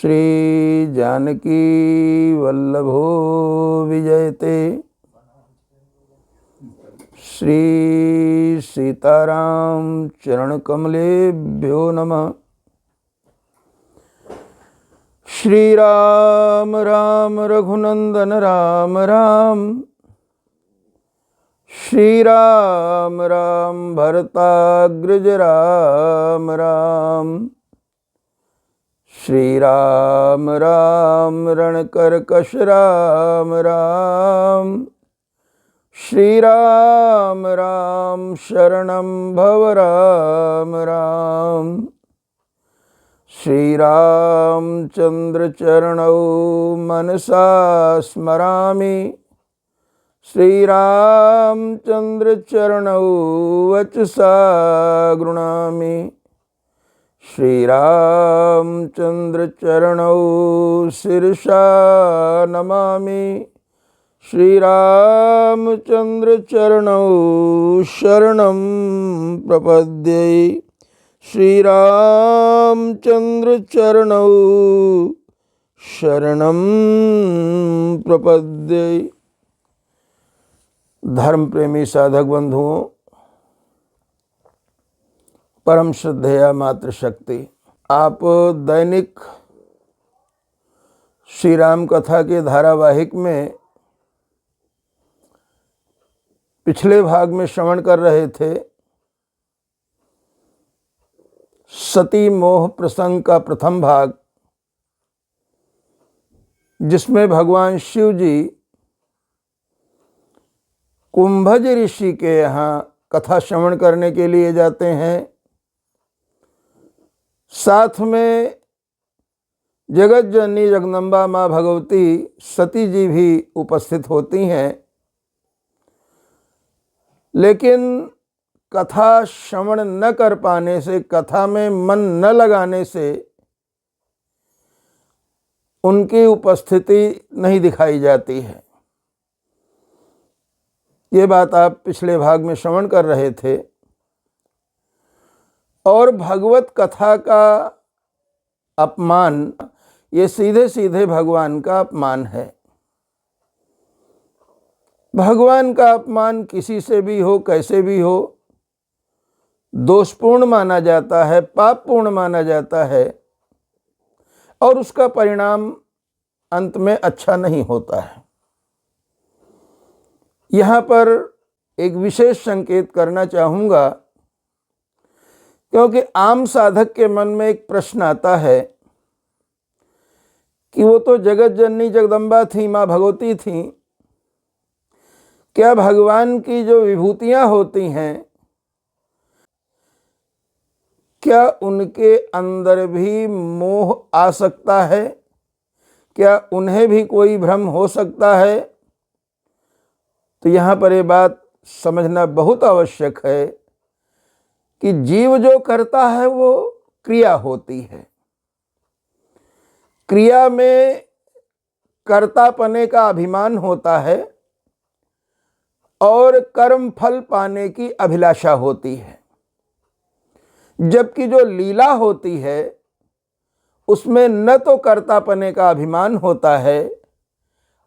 श्री जानकी वल्लभो विजयते। श्री सीताराम चरण कमलेभ्यो नमः। श्री राम राम रघुनंदन राम राम। श्री राम राम भरताग्रज राम राम। श्री राम राम रणकरकश राम राम। श्री राम राम शरणं भव राम राम। श्री रामचंद्र चरणौ मनसा स्मरामि। श्री रामचंद्र चरणौ वचसा गृणामि। श्री रामचंद्र चरणौ शिरसा नमामि। श्री रामचंद्र चरणौ शरणं प्रपद्ये। श्री रामचंद्र चरणौ शरणं प्रपद्ये। धर्म प्रेमी साधक बंधुओं, परम श्रद्धेया मातृशक्ति, आप दैनिक श्री राम कथा के धारावाहिक में पिछले भाग में श्रवण कर रहे थे। सती मोह प्रसंग का प्रथम भाग, जिसमें भगवान शिव जी कुंभज ऋषि के यहाँ कथा श्रवण करने के लिए जाते हैं। साथ में जगत जननी जगदम्बा माँ भगवती सती जी भी उपस्थित होती हैं। लेकिन कथा श्रवण न कर पाने से, कथा में मन न लगाने से उनकी उपस्थिति नहीं दिखाई जाती है। ये बात आप पिछले भाग में श्रवण कर रहे थे। और भगवत कथा का अपमान, ये सीधे सीधे भगवान का अपमान है। भगवान का अपमान किसी से भी हो, कैसे भी हो, दोषपूर्ण माना जाता है, पापपूर्ण माना जाता है और उसका परिणाम अंत में अच्छा नहीं होता है। यहाँ पर एक विशेष संकेत करना चाहूँगा, क्योंकि आम साधक के मन में एक प्रश्न आता है कि वो तो जगत जननी जगदम्बा थी, माँ भगवती थी, क्या भगवान की जो विभूतियाँ होती हैं, क्या उनके अंदर भी मोह आ सकता है? क्या उन्हें भी कोई भ्रम हो सकता है? तो यहाँ पर ये बात समझना बहुत आवश्यक है कि जीव जो करता है वो क्रिया होती है। क्रिया में कर्तापने का अभिमान होता है और कर्म फल पाने की अभिलाषा होती है। जबकि जो लीला होती है उसमें न तो कर्तापने का अभिमान होता है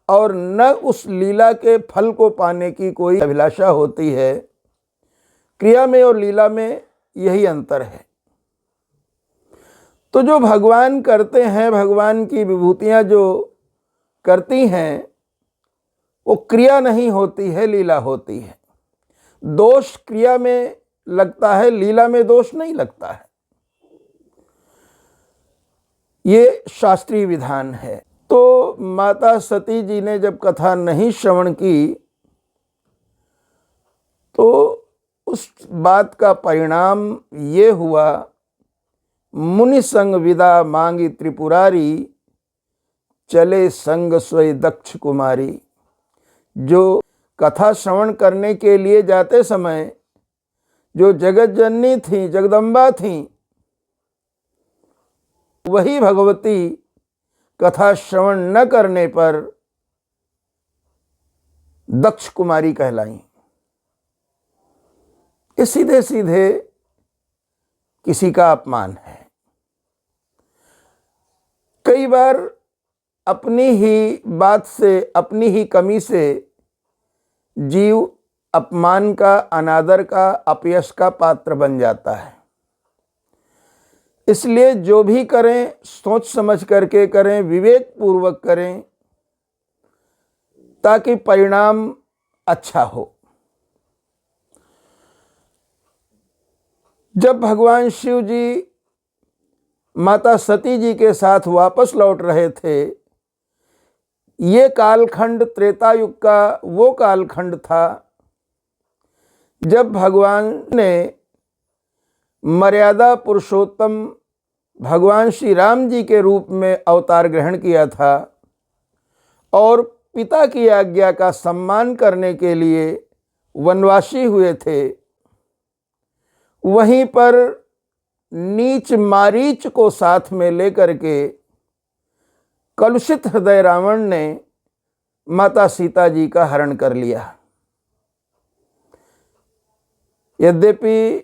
और न उस लीला के फल को पाने की कोई अभिलाषा होती है। क्रिया में और लीला में यही अंतर है। तो जो भगवान करते हैं, भगवान की विभूतियाँ जो करती हैं, वो क्रिया नहीं होती है, लीला होती है। दोष क्रिया में लगता है, लीला में दोष नहीं लगता है। ये शास्त्रीय विधान है। तो माता सती जी ने जब कथा नहीं श्रवण की तो उस बात का परिणाम ये हुआ, मुनि संग विदा मांगी त्रिपुरारी, चले संग सोई दक्ष कुमारी। जो कथा श्रवण करने के लिए जाते समय जो जगत जननी थी, जगदम्बा थी, वही भगवती कथा श्रवण न करने पर दक्ष कुमारी कहलाई। ये सीधे सीधे किसी का अपमान है। कई बार अपनी ही बात से, अपनी ही कमी से जीव अपमान का, अनादर का, अपयश का पात्र बन जाता है। इसलिए जो भी करें सोच समझ करके करें, विवेक पूर्वक करें, ताकि परिणाम अच्छा हो। जब भगवान शिव जी माता सती जी के साथ वापस लौट रहे थे, ये कालखंड त्रेता युग का वो कालखंड था जब भगवान ने मर्यादा पुरुषोत्तम भगवान श्री राम जी के रूप में अवतार ग्रहण किया था और पिता की आज्ञा का सम्मान करने के लिए वनवासी हुए थे। वहीं पर नीच मारीच को साथ में लेकर के कलुषित हृदय रावण ने माता सीता जी का हरण कर लिया। यद्यपि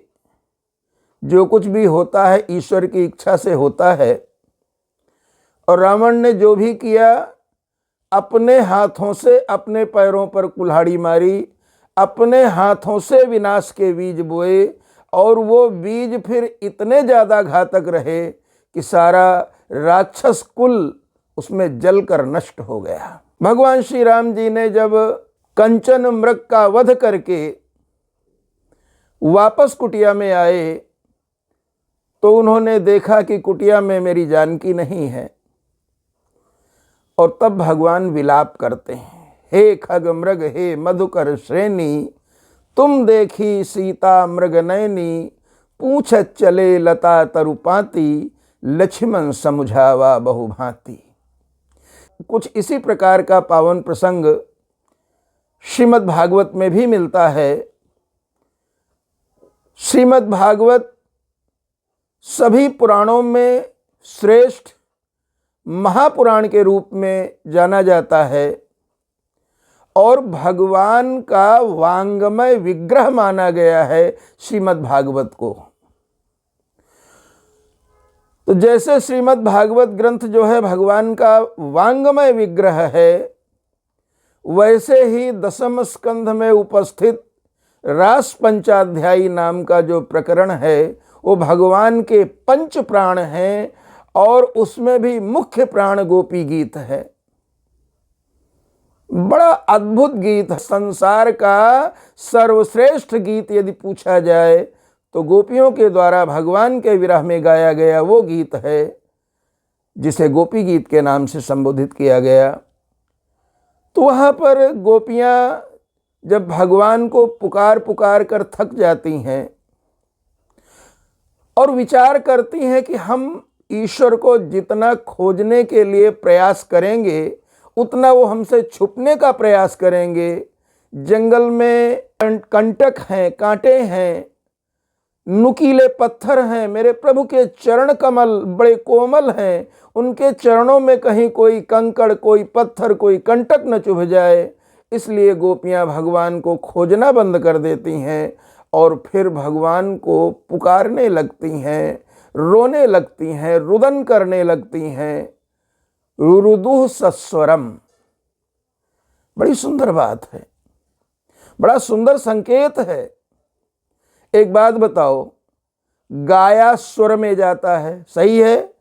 जो कुछ भी होता है ईश्वर की इच्छा से होता है, और रावण ने जो भी किया अपने हाथों से अपने पैरों पर कुल्हाड़ी मारी, अपने हाथों से विनाश के बीज बोए, और वो बीज फिर इतने ज़्यादा घातक रहे कि सारा राक्षस कुल उसमें जलकर नष्ट हो गया। भगवान श्री राम जी ने जब कंचन मृग का वध करके वापस कुटिया में आए तो उन्होंने देखा कि कुटिया में मेरी जानकी नहीं है, और तब भगवान विलाप करते हैं, हे खग मृग हे मधुकर श्रेणी, तुम देखी सीता मृग नयनी, पूछत चले लता तरुपाती, लक्ष्मण समुझावा बहुभांति। कुछ इसी प्रकार का पावन प्रसंग श्रीमद् भागवत में भी मिलता है। श्रीमद् भागवत सभी पुराणों में श्रेष्ठ महापुराण के रूप में जाना जाता है और भगवान का वांगमय विग्रह माना गया है श्रीमद् भागवत को। तो जैसे श्रीमद् भागवत ग्रंथ जो है भगवान का वांगमय विग्रह है, वैसे ही दशम स्कंध में उपस्थित रास पंचाध्यायी नाम का जो प्रकरण है वो भगवान के पंच प्राण हैं, और उसमें भी मुख्य प्राण गोपी गीत है। बड़ा अद्भुत गीत, संसार का सर्वश्रेष्ठ गीत यदि पूछा जाए तो गोपियों के द्वारा भगवान के विरह में गाया गया वो गीत है जिसे गोपी गीत के नाम से संबोधित किया गया। तो वहाँ पर गोपियाँ जब भगवान को पुकार पुकार कर थक जाती हैं और विचार करती हैं कि हम ईश्वर को जितना खोजने के लिए प्रयास करेंगे उतना वो हमसे छुपने का प्रयास करेंगे। जंगल में कंटक हैं, कांटे हैं, नुकीले पत्थर हैं, मेरे प्रभु के चरण कमल बड़े कोमल हैं, उनके चरणों में कहीं कोई कंकड़, कोई पत्थर, कोई कंटक न चुभ जाए। इसलिए गोपियाँ भगवान को खोजना बंद कर देती हैं और फिर भगवान को पुकारने लगती हैं, रोने लगती हैं, रुदन करने लगती हैं। रुरुदुः सस्वरम, बड़ी सुंदर बात है, बड़ा सुंदर संकेत है। एक बात बताओ, गाया स्वर में जाता है, सही है,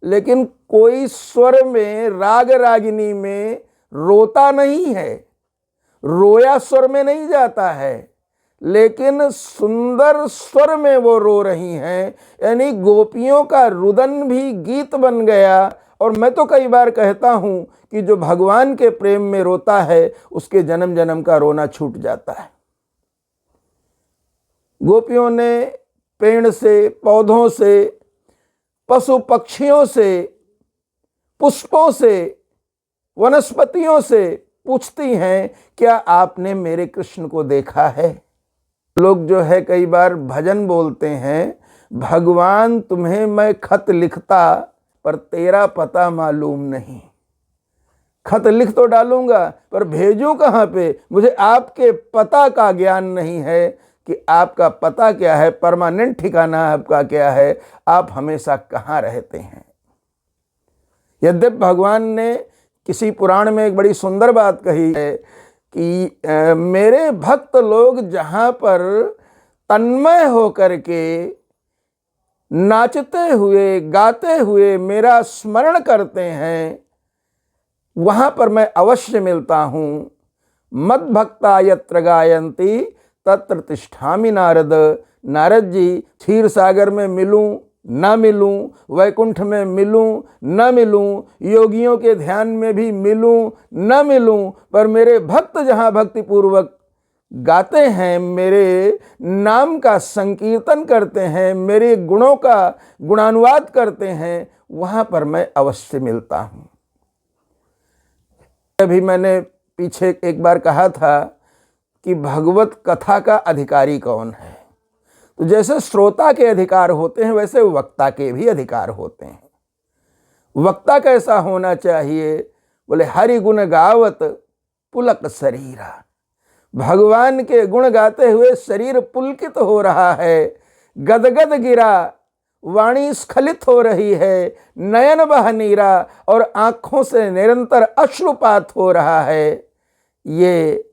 लेकिन कोई स्वर में, राग रागिनी में रोता नहीं है, रोया स्वर में नहीं जाता है, लेकिन सुंदर स्वर में वो रो रही हैं। यानी गोपियों का रुदन भी गीत बन गया। और मैं तो कई बार कहता हूँ कि जो भगवान के प्रेम में रोता है उसके जन्म जन्म का रोना छूट जाता है। गोपियों ने पेड़ से, पौधों से, पशु पक्षियों से, पुष्पों से, वनस्पतियों से पूछती हैं, क्या आपने मेरे कृष्ण को देखा है? लोग जो है कई बार भजन बोलते हैं, भगवान तुम्हें मैं खत लिखता पर तेरा पता मालूम नहीं। खत लिख तो डालूंगा पर भेजूं कहाँ पे? मुझे आपके पता का ज्ञान नहीं है कि आपका पता क्या है, परमानेंट ठिकाना आपका क्या है, आप हमेशा कहाँ रहते हैं। यद्यपि भगवान ने किसी पुराण में एक बड़ी सुंदर बात कही है कि मेरे भक्त लोग जहाँ पर तन्मय होकर के नाचते हुए गाते हुए मेरा स्मरण करते हैं, वहाँ पर मैं अवश्य मिलता हूँ। मद भक्ता यत्र गायन्ति तत्र तिष्ठामि नारद। नारद जी, क्षीर सागर में मिलूं न मिलूं, वैकुंठ में मिलूं न मिलूं, योगियों के ध्यान में भी मिलूं न मिलूं, पर मेरे भक्त जहाँ भक्ति पूर्वक गाते हैं, मेरे नाम का संकीर्तन करते हैं, मेरे गुणों का गुणानुवाद करते हैं, वहाँ पर मैं अवश्य मिलता हूँ। अभी मैंने पीछे एक बार कहा था कि भगवत कथा का अधिकारी कौन है। तो जैसे श्रोता के अधिकार होते हैं, वैसे वक्ता के भी अधिकार होते हैं। वक्ता कैसा होना चाहिए? बोले हरि गुण गावत पुलक शरीरा। भगवान के गुण गाते हुए शरीर पुलकित हो रहा है, गदगद गिरा, वाणी स्खलित हो रही है, नयन बह नीरा और आंखों से निरंतर अश्रुपात हो रहा है। ये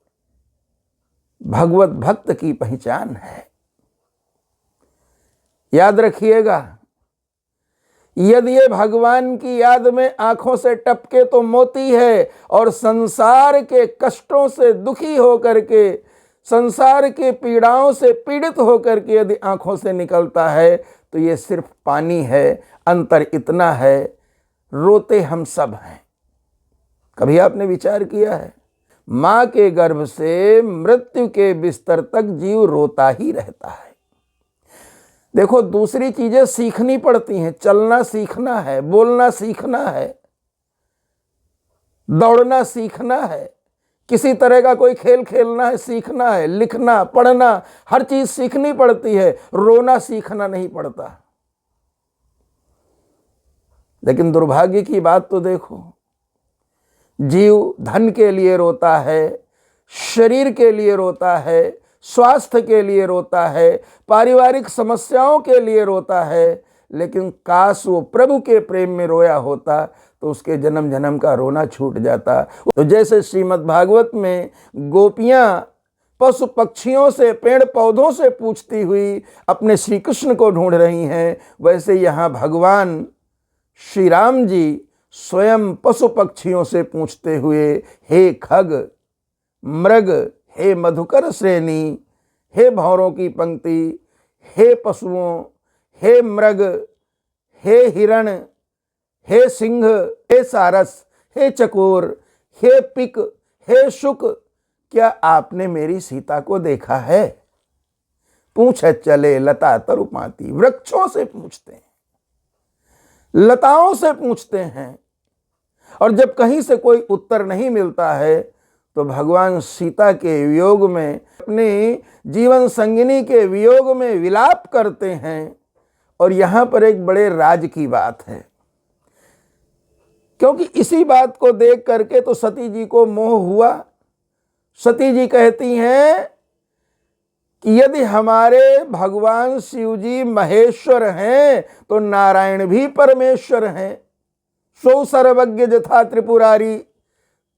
भगवत भक्त की पहचान है। याद रखिएगा, यदि ये भगवान की याद में आंखों से टपके तो मोती है, और संसार के कष्टों से दुखी होकर के, संसार के पीड़ाओं से पीड़ित होकर के यदि आंखों से निकलता है तो ये सिर्फ पानी है। अंतर इतना है, रोते हम सब हैं। कभी आपने विचार किया है? माँ के गर्भ से मृत्यु के बिस्तर तक जीव रोता ही रहता है। देखो, दूसरी चीजें सीखनी पड़ती हैं। चलना सीखना है, बोलना सीखना है, दौड़ना सीखना है, किसी तरह का कोई खेल खेलना है सीखना है, लिखना पढ़ना हर चीज सीखनी पड़ती है। रोना सीखना नहीं पड़ता। लेकिन दुर्भाग्य की बात तो देखो, जीव धन के लिए रोता है, शरीर के लिए रोता है, स्वास्थ्य के लिए रोता है, पारिवारिक समस्याओं के लिए रोता है। लेकिन काश वो प्रभु के प्रेम में रोया होता तो उसके जन्म जन्म का रोना छूट जाता। तो जैसे श्रीमद् भागवत में गोपियां पशु पक्षियों से, पेड़ पौधों से पूछती हुई अपने श्री कृष्ण को ढूंढ रही हैं, वैसे यहाँ भगवान श्री राम जी स्वयं पशु पक्षियों से पूछते हुए, हे खग मृग, हे मधुकर श्रेणी, हे भौरों की पंक्ति, हे पशुओं, हे मृग, हे हिरण, हे सिंह, हे सारस, हे चकोर, हे पिक, हे शुक, क्या आपने मेरी सीता को देखा है? पूछे चले लता तरुपाती। वृक्षों से पूछते हैं, लताओं से पूछते हैं, और जब कहीं से कोई उत्तर नहीं मिलता है तो भगवान सीता के वियोग में, अपनी जीवन संगिनी के वियोग में विलाप करते हैं। और यहां पर एक बड़े राज की बात है, क्योंकि इसी बात को देख करके तो सती जी को मोह हुआ। सती जी कहती हैं कि यदि हमारे भगवान शिव जी महेश्वर हैं तो नारायण भी परमेश्वर हैं। सो सर्वज्ञ जथा त्रिपुरारी।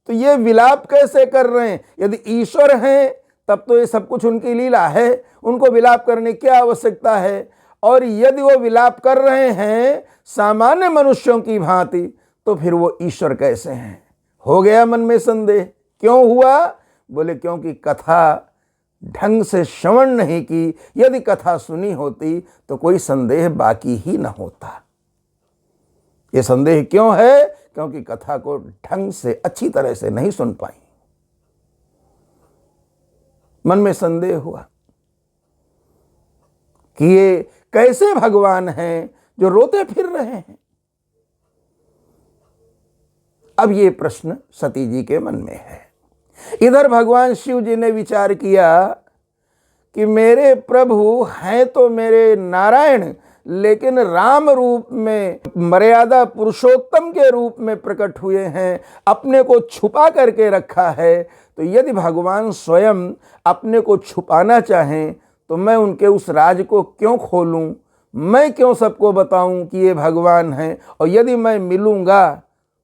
तो ये विलाप कैसे कर रहे हैं? यदि ईश्वर हैं तब तो ये सब कुछ उनकी लीला है, उनको विलाप करने की क्या आवश्यकता है? और यदि वो विलाप कर रहे हैं सामान्य मनुष्यों की भांति, तो फिर वो ईश्वर कैसे हैं? हो गया मन में संदेह। क्यों हुआ? बोले क्योंकि कथा ढंग से श्रवण नहीं की। यदि कथा सुनी होती तो कोई संदेह बाकी ही न होता। ये संदेह क्यों है? क्योंकि कथा को ढंग से अच्छी तरह से नहीं सुन पाई। मन में संदेह हुआ कि ये कैसे भगवान हैं जो रोते फिर रहे हैं। अब ये प्रश्न सती जी के मन में है। इधर भगवान शिव जी ने विचार किया कि मेरे प्रभु हैं तो मेरे नारायण, लेकिन राम रूप में, मर्यादा पुरुषोत्तम के रूप में प्रकट हुए हैं, अपने को छुपा करके रखा है। तो यदि भगवान स्वयं अपने को छुपाना चाहें तो मैं उनके उस राज को क्यों खोलूं? मैं क्यों सबको बताऊं कि ये भगवान हैं? और यदि मैं मिलूंगा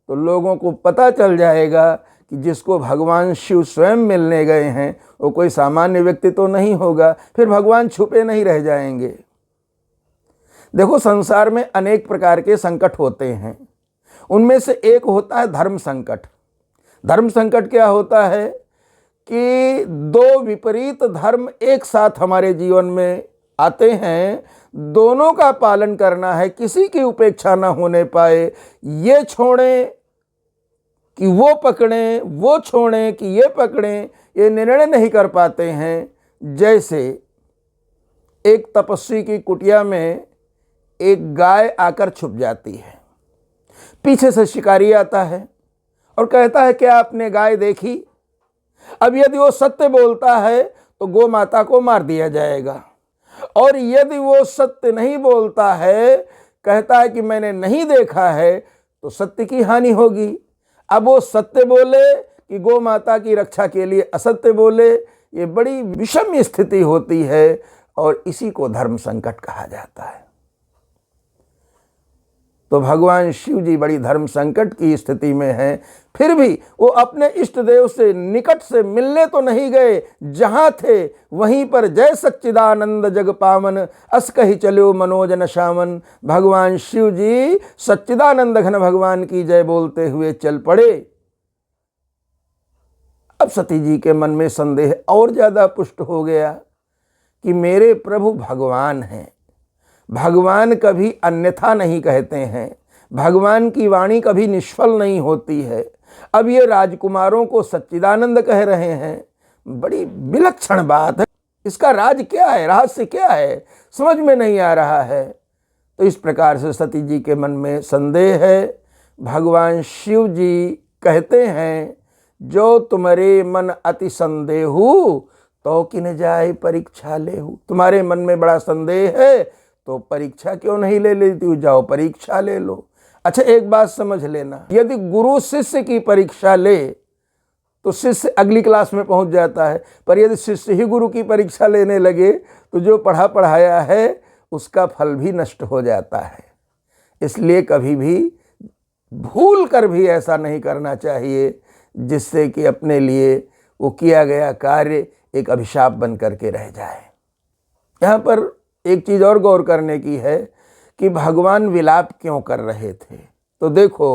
तो लोगों को पता चल जाएगा कि जिसको भगवान शिव स्वयं मिलने गए हैं वो कोई सामान्य व्यक्ति तो नहीं होगा। फिर भगवान छुपे नहीं रह जाएंगे। देखो, संसार में अनेक प्रकार के संकट होते हैं। उनमें से एक होता है धर्म संकट। धर्म संकट क्या होता है कि दो विपरीत धर्म एक साथ हमारे जीवन में आते हैं, दोनों का पालन करना है, किसी की उपेक्षा ना होने पाए। ये छोड़ें कि वो पकड़ें, वो छोड़ें कि ये पकड़ें, ये निर्णय नहीं कर पाते हैं। जैसे एक तपस्वी की कुटिया में एक गाय आकर छुप जाती है। पीछे से शिकारी आता है और कहता है, क्या आपने गाय देखी? अब यदि वो सत्य बोलता है तो गौ माता को मार दिया जाएगा, और यदि वो सत्य नहीं बोलता है, कहता है कि मैंने नहीं देखा है, तो सत्य की हानि होगी। अब वो सत्य बोले कि गौ माता की रक्षा के लिए असत्य बोले, ये बड़ी विषम स्थिति होती है, और इसी को धर्म संकट कहा जाता है। तो भगवान शिव जी बड़ी धर्म संकट की स्थिति में हैं। फिर भी वो अपने इष्ट देव से निकट से मिलने तो नहीं गए, जहां थे वहीं पर जय सच्चिदानंद जग पावन, अस कही चलो मनोजन शामन। भगवान शिव जी सच्चिदानंद घन भगवान की जय बोलते हुए चल पड़े। अब सती जी के मन में संदेह और ज्यादा पुष्ट हो गया कि मेरे प्रभु भगवान हैं, भगवान कभी अन्यथा नहीं कहते हैं, भगवान की वाणी कभी निष्फल नहीं होती है। अब ये राजकुमारों को सच्चिदानंद कह रहे हैं, बड़ी विलक्षण बात है। इसका राज क्या है, रहस्य क्या है, समझ में नहीं आ रहा है। तो इस प्रकार से सती जी के मन में संदेह है। भगवान शिव जी कहते हैं, जो तुम्हारे मन अति संदेहु तो किन जाए परीक्षा लेहु। तुम्हारे मन में बड़ा संदेह है तो परीक्षा क्यों नहीं ले लेती हो, जाओ परीक्षा ले लो। अच्छा, एक बात समझ लेना, यदि गुरु शिष्य की परीक्षा ले तो शिष्य अगली क्लास में पहुंच जाता है, पर यदि शिष्य ही गुरु की परीक्षा लेने लगे तो जो पढ़ाया है उसका फल भी नष्ट हो जाता है। इसलिए कभी भी भूल कर भी ऐसा नहीं करना चाहिए जिससे कि अपने लिए वो किया गया कार्य एक अभिशाप बन करके रह जाए। यहाँ पर एक चीज और गौर करने की है कि भगवान विलाप क्यों कर रहे थे। तो देखो,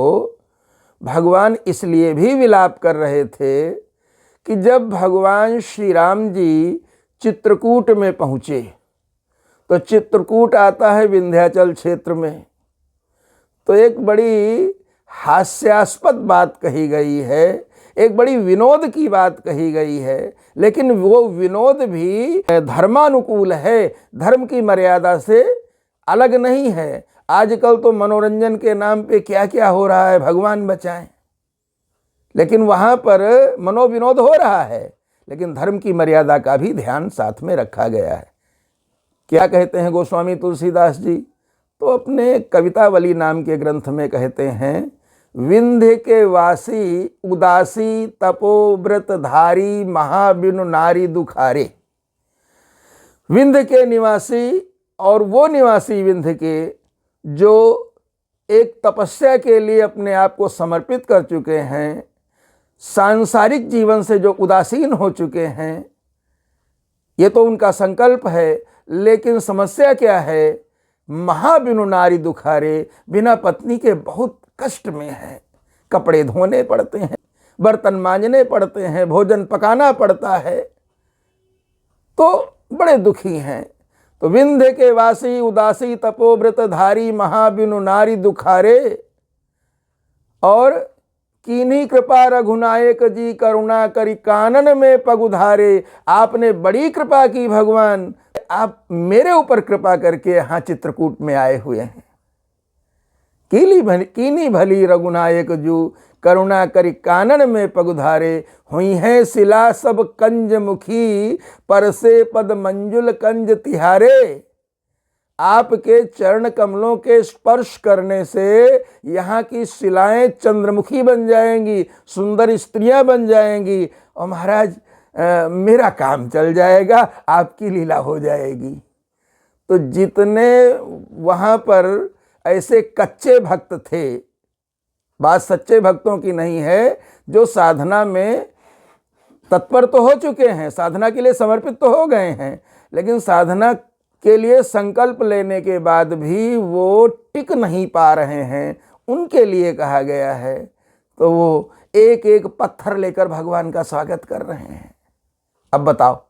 भगवान इसलिए भी विलाप कर रहे थे कि जब भगवान श्री राम जी चित्रकूट में पहुँचे, तो चित्रकूट आता है विंध्याचल क्षेत्र में, तो एक बड़ी हास्यास्पद बात कही गई है, एक बड़ी विनोद की बात कही गई है, लेकिन वो विनोद भी धर्मानुकूल है, धर्म की मर्यादा से अलग नहीं है। आजकल तो मनोरंजन के नाम पे क्या क्या हो रहा है, भगवान बचाएं, लेकिन वहाँ पर मनोविनोद हो रहा है, लेकिन धर्म की मर्यादा का भी ध्यान साथ में रखा गया है। क्या कहते हैं गोस्वामी तुलसीदास जी? तो अपने कवितावली नाम के ग्रंथ में कहते हैं, विंध्य के वासी उदासी तपोव्रत धारी महाबिनु नारी दुखारे। विंध्य के निवासी, और वो निवासी विंध्य के जो एक तपस्या के लिए अपने आप को समर्पित कर चुके हैं, सांसारिक जीवन से जो उदासीन हो चुके हैं, ये तो उनका संकल्प है, लेकिन समस्या क्या है? महाबिनु नारी दुखारे, बिना पत्नी के बहुत कष्ट में है। कपड़े धोने पड़ते हैं, बर्तन मांजने पड़ते हैं, भोजन पकाना पड़ता है, तो बड़े दुखी हैं। तो विंध्य के वासी उदासी तपोव्रत धारी महाबिनु नारी दुखारे, और कीन्ही कृपा रघुनायक जी करुणा करी कानन में पग उधारे। आपने बड़ी कृपा की भगवान, आप मेरे ऊपर कृपा करके यहाँ चित्रकूट में आए हुए हैं। कीनी भली रघुनायक जू करुणा करी कानन में पग उधारे। हुई है शिला सब कंज मुखी, पर से पद मंजुल कंज तिहारे। आपके चरण कमलों के स्पर्श करने से यहाँ की शिलाएं चंद्रमुखी बन जाएंगी, सुंदर स्त्रियां बन जाएंगी, और महाराज मेरा काम चल जाएगा, आपकी लीला हो जाएगी। तो जितने वहाँ पर ऐसे कच्चे भक्त थे, बात सच्चे भक्तों की नहीं है, जो साधना में तत्पर तो हो चुके हैं, साधना के लिए समर्पित तो हो गए हैं, लेकिन साधना के लिए संकल्प लेने के बाद भी वो टिक नहीं पा रहे हैं, उनके लिए कहा गया है। तो वो एक एक पत्थर लेकर भगवान का स्वागत कर रहे हैं। अब बताओ,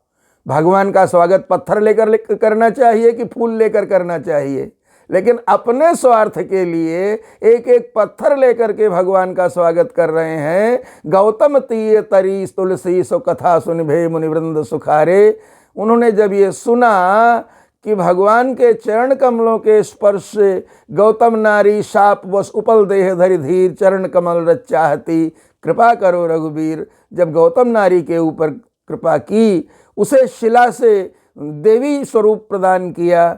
भगवान का स्वागत पत्थर लेकर करना चाहिए कि फूल लेकर करना चाहिए? लेकिन अपने स्वार्थ के लिए एक एक पत्थर लेकर के भगवान का स्वागत कर रहे हैं। गौतम तीय तरी तुलसी सो कथा सुनिभे मुनिवृंद सुखारे। उन्होंने जब ये सुना कि भगवान के चरण कमलों के स्पर्श से गौतम नारी शाप वश उपल देह धरि धीर चरण कमल रच चाहती, कृपा करो रघुवीर। जब गौतम नारी के ऊपर कृपा की, उसे शिला से देवी स्वरूप प्रदान किया,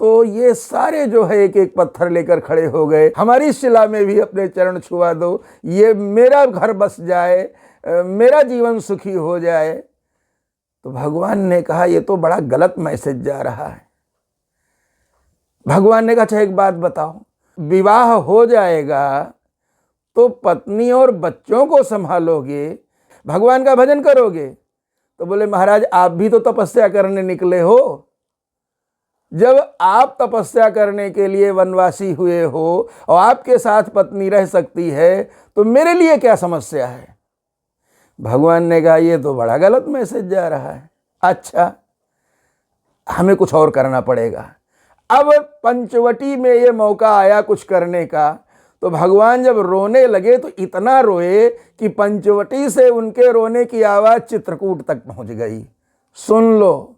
तो ये सारे जो है एक एक पत्थर लेकर खड़े हो गए। हमारी शिला में भी अपने चरण छुआ दो, ये मेरा घर बस जाए, मेरा जीवन सुखी हो जाए। तो भगवान ने कहा ये तो बड़ा गलत मैसेज जा रहा है। भगवान ने कहा अच्छा एक बात बताओ, विवाह हो जाएगा तो पत्नी और बच्चों को संभालोगे, भगवान का भजन करोगे? तो बोले महाराज आप भी तो तपस्या करने निकले हो। जब आप तपस्या करने के लिए वनवासी हुए हो और आपके साथ पत्नी रह सकती है, तो मेरे लिए क्या समस्या है? भगवान ने कहा ये तो बड़ा गलत मैसेज जा रहा है। अच्छा, हमें कुछ और करना पड़ेगा। अब पंचवटी में ये मौका आया कुछ करने का, तो भगवान जब रोने लगे तो इतना रोए कि पंचवटी से उनके रोने की आवाज़ चित्रकूट तक पहुंच गई। सुन लो।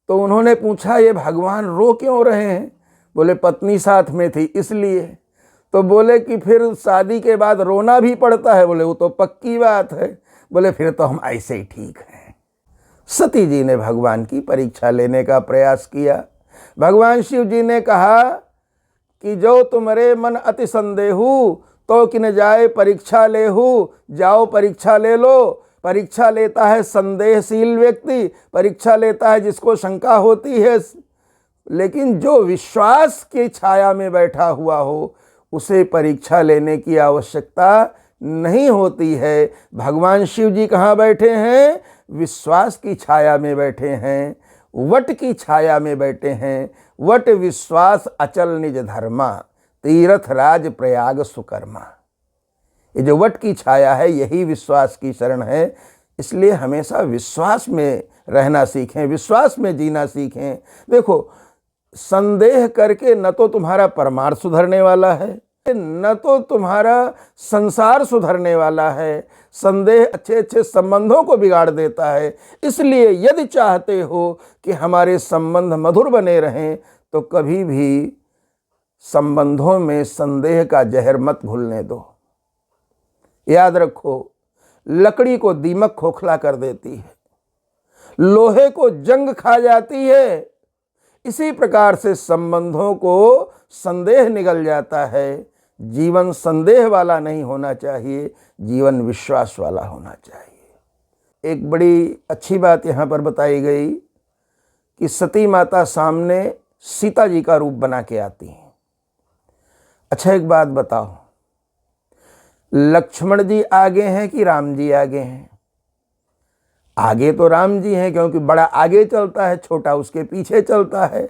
तो उन्होंने पूछा ये भगवान रो क्यों रहे हैं? बोले पत्नी साथ में थी इसलिए। तो बोले कि फिर शादी के बाद रोना भी पड़ता है? बोले वो तो पक्की बात है। बोले फिर तो हम ऐसे ही ठीक हैं। सती जी ने भगवान की परीक्षा लेने का प्रयास किया। भगवान शिव जी ने कहा कि जो तुम्हारे मन अति संदेहु, तो किन जाए परीक्षा लेहु। जाओ परीक्षा ले लो। परीक्षा लेता है संदेहशील व्यक्ति, परीक्षा लेता है जिसको शंका होती है, लेकिन जो विश्वास की छाया में बैठा हुआ हो उसे परीक्षा लेने की आवश्यकता नहीं होती है। भगवान शिव जी कहाँ बैठे हैं? विश्वास की छाया में बैठे हैं, वट की छाया में बैठे हैं। वट विश्वास अचल निज धर्मा, तीर्थ राज प्रयाग सुकर्मा। ये जो वट की छाया है यही विश्वास की शरण है। इसलिए हमेशा विश्वास में रहना सीखें, विश्वास में जीना सीखें। देखो, संदेह करके न तो तुम्हारा परमार्थ सुधरने वाला है, न तो तुम्हारा संसार सुधरने वाला है। संदेह अच्छे अच्छे संबंधों को बिगाड़ देता है। इसलिए यदि चाहते हो कि हमारे संबंध मधुर बने रहें, तो कभी भी संबंधों में संदेह का जहर मत घुलने दो। याद रखो, लकड़ी को दीमक खोखला कर देती है, लोहे को जंग खा जाती है। इसी प्रकार से संबंधों को संदेह निगल जाता है। जीवन संदेह वाला नहीं होना चाहिए, जीवन विश्वास वाला होना चाहिए। एक बड़ी अच्छी बात यहाँ पर बताई गई कि सती माता सामने सीता जी का रूप बना के आती हैं। अच्छा एक बात बताओ, लक्ष्मण जी आगे हैं कि राम जी आगे हैं? आगे तो राम जी हैं, क्योंकि बड़ा आगे चलता है, छोटा उसके पीछे चलता है।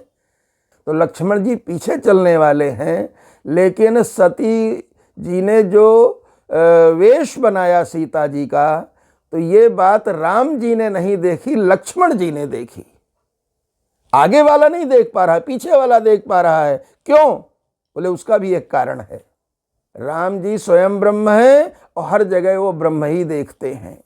तो लक्ष्मण जी पीछे चलने वाले हैं। लेकिन सती जी ने जो वेश बनाया सीता जी का, तो ये बात राम जी ने नहीं देखी, लक्ष्मण जी ने देखी। आगे वाला नहीं देख पा रहा, पीछे वाला देख पा रहा है। क्यों? बोले उसका भी एक कारण है। राम जी स्वयं ब्रह्म है और हर जगह वो ब्रह्म ही देखते हैं।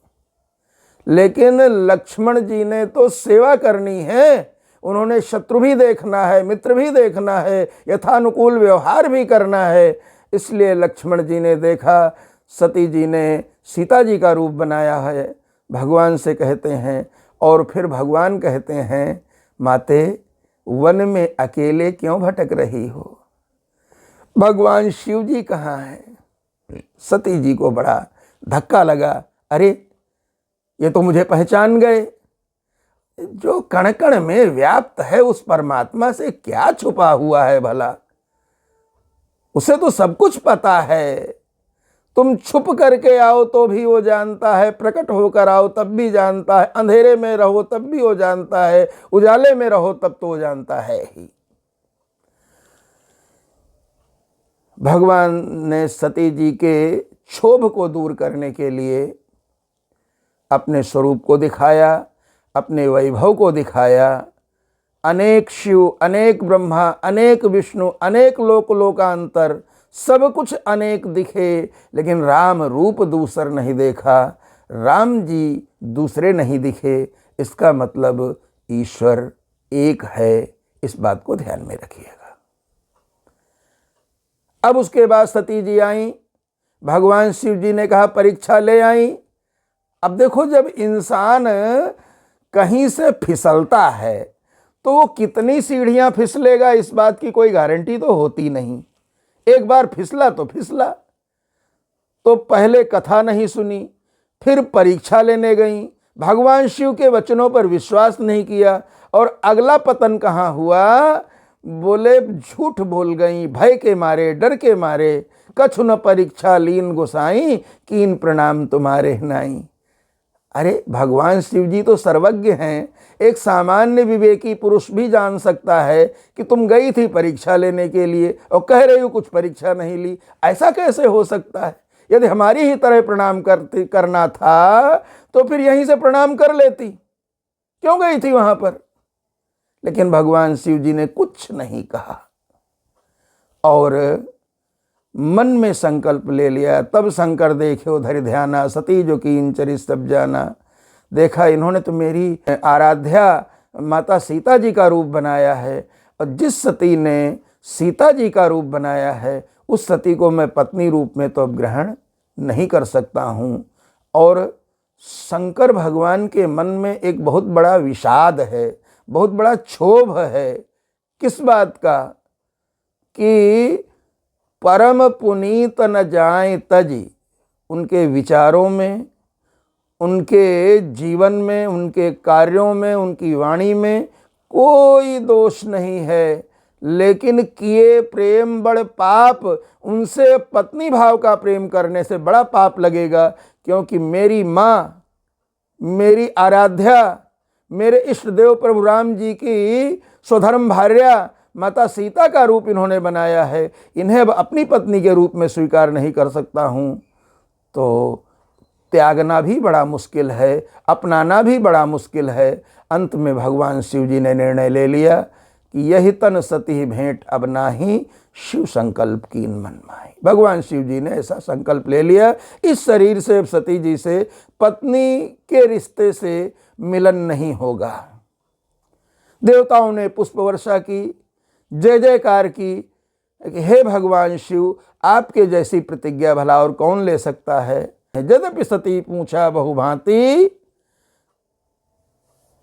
लेकिन लक्ष्मण जी ने तो सेवा करनी है, उन्होंने शत्रु भी देखना है, मित्र भी देखना है, यथानुकूल व्यवहार भी करना है। इसलिए लक्ष्मण जी ने देखा, सती जी ने सीता जी का रूप बनाया है। भगवान से कहते हैं, और फिर भगवान कहते हैं, माते वन में अकेले क्यों भटक रही हो? भगवान शिव जी कहाँ हैं? सती जी को बड़ा धक्का लगा, अरे ये तो मुझे पहचान गए। जो कण कण में व्याप्त है उस परमात्मा से क्या छुपा हुआ है भला? उसे तो सब कुछ पता है। तुम छुप करके आओ तो भी वो जानता है, प्रकट होकर आओ तब भी जानता है, अंधेरे में रहो तब भी वो जानता है, उजाले में रहो तब तो वो जानता है ही। भगवान ने सती जी के क्षोभ को दूर करने के लिए अपने स्वरूप को दिखाया, अपने वैभव को दिखाया। अनेक शिव, अनेक ब्रह्मा, अनेक विष्णु, अनेक लोकांतर, सब कुछ अनेक दिखे, लेकिन राम रूप दूसर नहीं देखा, राम जी दूसरे नहीं दिखे। इसका मतलब ईश्वर एक है, इस बात को ध्यान में रखिएगा। अब उसके बाद सती जी आई, भगवान शिव जी ने कहा परीक्षा ले आई। अब देखो, जब इंसान कहीं से फिसलता है तो वो कितनी सीढ़ियां फिसलेगा, इस बात की कोई गारंटी तो होती नहीं। एक बार फिसला तो फिसला, तो पहले कथा नहीं सुनी, फिर परीक्षा लेने गई, भगवान शिव के वचनों पर विश्वास नहीं किया, और अगला पतन कहाँ हुआ? बोले झूठ बोल गई, भय के मारे, डर के मारे, कछु न परीक्षा लीन गोसाई, कीन प्रणाम तुम्हारे नाई। अरे भगवान शिव जी तो सर्वज्ञ हैं, एक सामान्य विवेकी पुरुष भी जान सकता है कि तुम गई थी परीक्षा लेने के लिए और कह रही हो कुछ परीक्षा नहीं ली। ऐसा कैसे हो सकता है? यदि हमारी ही तरह प्रणाम करना था तो फिर यहीं से प्रणाम कर लेती, क्यों गई थी वहां पर? लेकिन भगवान शिव जी ने कुछ नहीं कहा और मन में संकल्प ले लिया। तब शंकर देखे उधर ध्याना, सती जो कीन चरित सब जाना। देखा इन्होंने तो मेरी आराध्या माता सीता जी का रूप बनाया है, और जिस सती ने सीता जी का रूप बनाया है उस सती को मैं पत्नी रूप में तो अब ग्रहण नहीं कर सकता हूँ। और शंकर भगवान के मन में एक बहुत बड़ा विषाद है, बहुत बड़ा क्षोभ है। किस बात का? कि परम पुनीत न जाए तजी, उनके विचारों में, उनके जीवन में, उनके कार्यों में, उनकी वाणी में कोई दोष नहीं है, लेकिन किए प्रेम बड़ पाप। उनसे पत्नी भाव का प्रेम करने से बड़ा पाप लगेगा, क्योंकि मेरी माँ, मेरी आराध्या, मेरे इष्ट देव प्रभु राम जी की स्वधर्म भार्या माता सीता का रूप इन्होंने बनाया है, इन्हें अपनी पत्नी के रूप में स्वीकार नहीं कर सकता हूँ। तो त्यागना भी बड़ा मुश्किल है, अपनाना भी बड़ा मुश्किल है। अंत में भगवान शिव जी ने निर्णय ले लिया कि यही तन सती भेंट अब नाही, शिव संकल्प कीन मन माही। भगवान शिव जी ने ऐसा संकल्प ले लिया, इस शरीर से सती जी से पत्नी के रिश्ते से मिलन नहीं होगा। देवताओं ने पुष्प वर्षा की, जय जयकार की, हे भगवान शिव आपके जैसी प्रतिज्ञा भला और कौन ले सकता है। यद्यपि सती पूछा बहुभांति,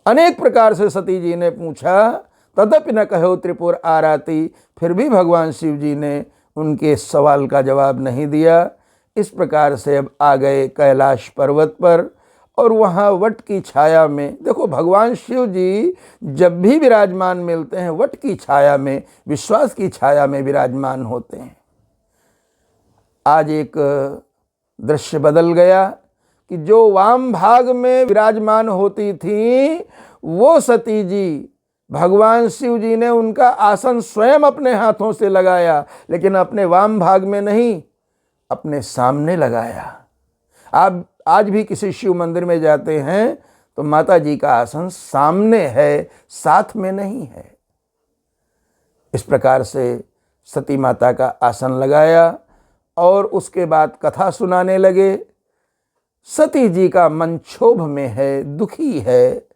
अनेक प्रकार से सती जी ने पूछा, तदपि न कहो त्रिपुर आराती, फिर भी भगवान शिव जी ने उनके सवाल का जवाब नहीं दिया। इस प्रकार से अब आ गए कैलाश पर्वत पर, और वहाँ वट की छाया में, देखो भगवान शिव जी जब भी विराजमान मिलते हैं वट की छाया में, विश्वास की छाया में विराजमान होते हैं। आज एक दृश्य बदल गया कि जो वाम भाग में विराजमान होती थी वो सती जी, भगवान शिव जी ने उनका आसन स्वयं अपने हाथों से लगाया, लेकिन अपने वाम भाग में नहीं, अपने सामने लगाया। आप आज भी किसी शिव मंदिर में जाते हैं तो माता जी का आसन सामने है, साथ में नहीं है। इस प्रकार से सती माता का आसन लगाया और उसके बाद कथा सुनाने लगे। सती जी का मन क्षोभ में है, दुखी है।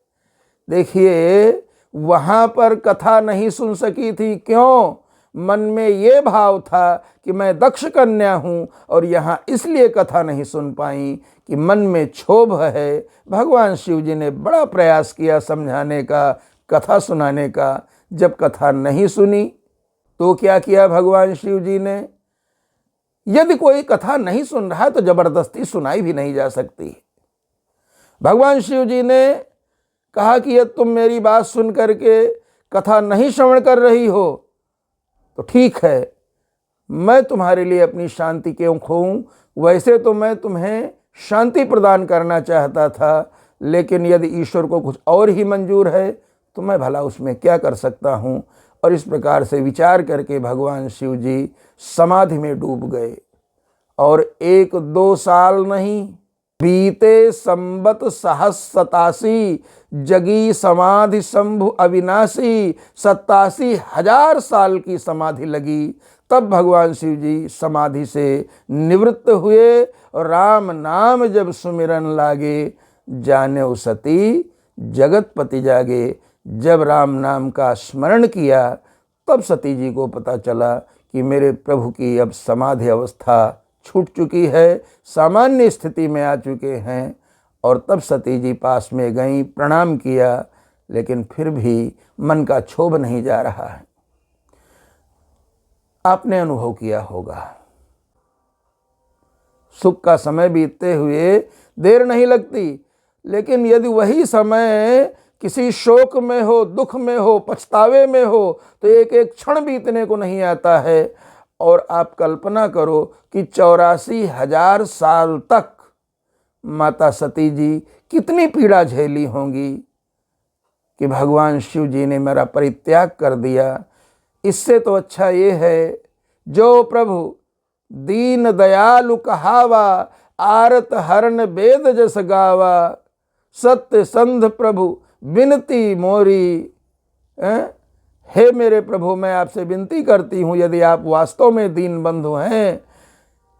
देखिए वहाँ पर कथा नहीं सुन सकी थी, क्यों? मन में ये भाव था कि मैं दक्ष कन्या हूँ, और यहाँ इसलिए कथा नहीं सुन पाई कि मन में क्षोभ है। भगवान शिव जी ने बड़ा प्रयास किया समझाने का, कथा सुनाने का। जब कथा नहीं सुनी तो क्या किया भगवान शिव जी ने? यदि कोई कथा नहीं सुन रहा है तो जबरदस्ती सुनाई भी नहीं जा सकती। भगवान शिव जी ने कहा कि यदि तुम मेरी बात सुन करके कथा नहीं श्रवण कर रही हो तो ठीक है, मैं तुम्हारे लिए अपनी शांति क्यों खोऊं, वैसे तो मैं तुम्हें शांति प्रदान करना चाहता था, लेकिन यदि ईश्वर को कुछ और ही मंजूर है तो मैं भला उसमें क्या कर सकता हूँ। और इस प्रकार से विचार करके भगवान शिव जी समाधि में डूब गए। और 1-2 साल नहीं, बीते संबत 87 जगी समाधि शंभु अविनाशी, 87,000 साल की समाधि लगी। तब भगवान शिव जी समाधि से निवृत्त हुए और राम नाम जब सुमिरन लागे, जाने सती जगतपति जागे। जब राम नाम का स्मरण किया तब सती जी को पता चला कि मेरे प्रभु की अब समाधि अवस्था छूट चुकी है, सामान्य स्थिति में आ चुके हैं। और तब सती जी पास में गईं, प्रणाम किया, लेकिन फिर भी मन का क्षोभ नहीं जा रहा है। आपने अनुभव किया होगा, सुख का समय बीतते हुए देर नहीं लगती, लेकिन यदि वही समय किसी शोक में हो, दुख में हो, पछतावे में हो, तो एक एक क्षण बीतने को नहीं आता है। और आप कल्पना करो कि 84,000 साल तक माता सती जी कितनी पीड़ा झेली होंगी कि भगवान शिव जी ने मेरा परित्याग कर दिया। इससे तो अच्छा ये है, जो प्रभु दीन दयालु कहावा, आरत हरण वेद जस गावा, सत्य संध प्रभु विनती मोरी। हे मेरे प्रभु, मैं आपसे विनती करती हूँ, यदि आप वास्तव में दीन बंधु हैं,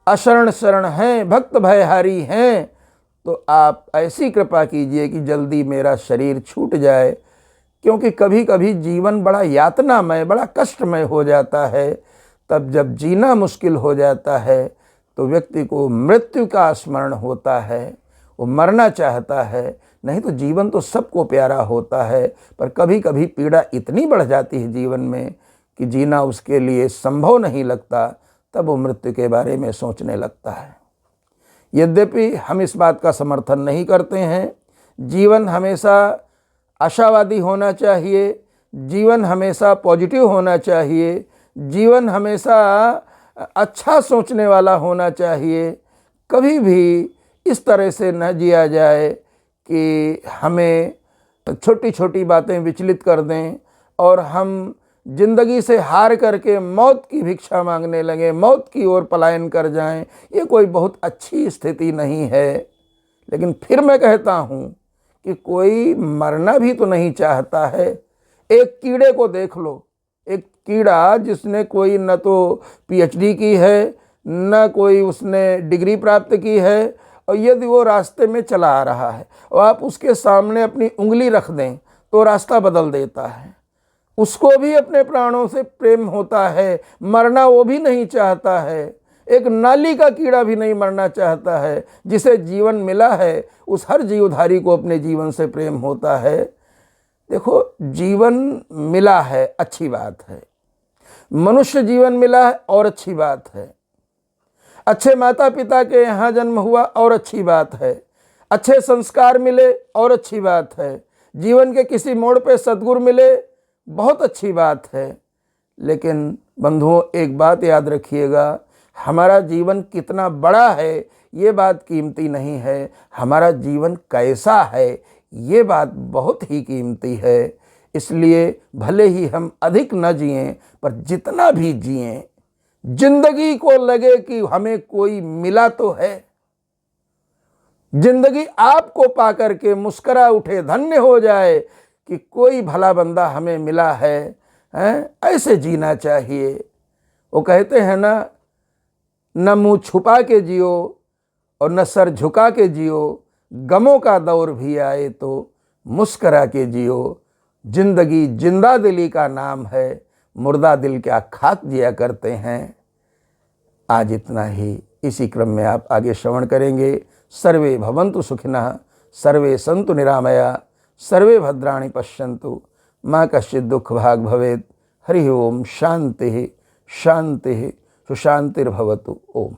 अशरण शरण हैं, भक्त भयहारी हैं, तो आप ऐसी कृपा कीजिए कि जल्दी मेरा शरीर छूट जाए। क्योंकि कभी कभी जीवन बड़ा यातनामय, बड़ा कष्टमय हो जाता है। तब जब जीना मुश्किल हो जाता है तो व्यक्ति को मृत्यु का स्मरण होता है, वो मरना चाहता है। नहीं तो जीवन तो सबको प्यारा होता है, पर कभी कभी पीड़ा इतनी बढ़ जाती है जीवन में कि जीना उसके लिए संभव नहीं लगता। तब वो मृत्यु के बारे में सोचने लगता है। यद्यपि हम इस बात का समर्थन नहीं करते हैं। जीवन हमेशा आशावादी होना चाहिए, जीवन हमेशा पॉजिटिव होना चाहिए, जीवन हमेशा अच्छा सोचने वाला होना चाहिए। कभी भी इस तरह से न जिया जाए कि हमें छोटी छोटी बातें विचलित कर दें और हम जिंदगी से हार करके मौत की भिक्षा मांगने लगे, मौत की ओर पलायन कर जाएं। ये कोई बहुत अच्छी स्थिति नहीं है। लेकिन फिर मैं कहता हूँ कि कोई मरना भी तो नहीं चाहता है। एक कीड़े को देख लो, एक कीड़ा जिसने कोई न तो पीएचडी की है, न कोई उसने डिग्री प्राप्त की है, और यदि वो रास्ते में चला आ रहा है और आप उसके सामने अपनी उंगली रख दें तो रास्ता बदल देता है। उसको भी अपने प्राणों से प्रेम होता है, मरना वो भी नहीं चाहता है। एक नाली का कीड़ा भी नहीं मरना चाहता है। जिसे जीवन मिला है उस हर जीवधारी को अपने जीवन से प्रेम होता है। देखो, जीवन मिला है, अच्छी बात है। मनुष्य जीवन मिला है और अच्छी बात है। अच्छे माता पिता के यहाँ जन्म हुआ और अच्छी बात है। अच्छे संस्कार मिले और अच्छी बात है। जीवन के किसी मोड़ पे सद्गुरु मिले, बहुत अच्छी बात है। लेकिन बंधुओं, एक बात याद रखिएगा, हमारा जीवन कितना बड़ा है ये बात कीमती नहीं है, हमारा जीवन कैसा है ये बात बहुत ही कीमती है। इसलिए भले ही हम अधिक न जिएं, पर जितना भी जिएं, जिंदगी को लगे कि हमें कोई मिला तो है। जिंदगी आपको पाकर के मुस्करा उठे, धन्य हो जाए कि कोई भला बंदा हमें मिला है, ऐसे जीना चाहिए। वो कहते हैं ना, न मुंह छुपा के जियो और न सर झुका के जियो, गमों का दौर भी आए तो मुस्करा के जियो। जिंदगी जिंदा दिली का नाम है, मुर्दा दिल क्या खाक जिया करते हैं। आज इतना ही। इसी क्रम में आप आगे श्रवण करेंगे। सर्वे भवन्तु सुखिनः, सर्वे सन्तु निरामया, सर्वे भद्राणि पश्यन्तु, मा कश्चित् दुःख भाग् भवेत्। हरि ओम। शांति शांति सुशांतिर्भवतु। ओम।